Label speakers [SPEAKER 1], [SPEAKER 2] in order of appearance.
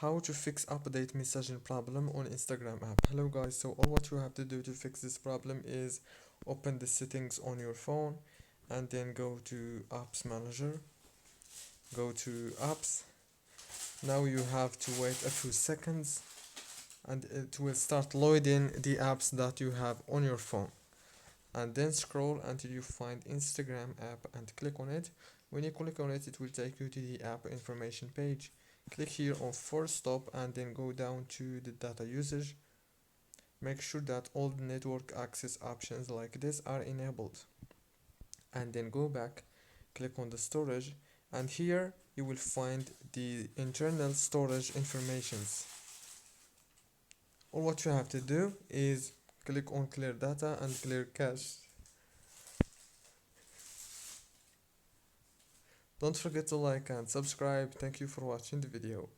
[SPEAKER 1] How to fix update messaging problem on Instagram app. Hello guys, so all what you have to do to fix this problem is open the settings on your phone and then go to apps manager, go to apps. Now you have to wait a few seconds and it will start loading the apps that you have on your phone, and then scroll until you find Instagram app and click on it. When you click on it, it will take you to the app information page. Click here on force stop and then go down to the data usage. Make sure that all the network access options like this are enabled, and then go back, click on the storage, and here you will find the internal storage informations. All what you have to do is click on clear data and clear cache. Don't forget to like and subscribe. Thank you for watching the video.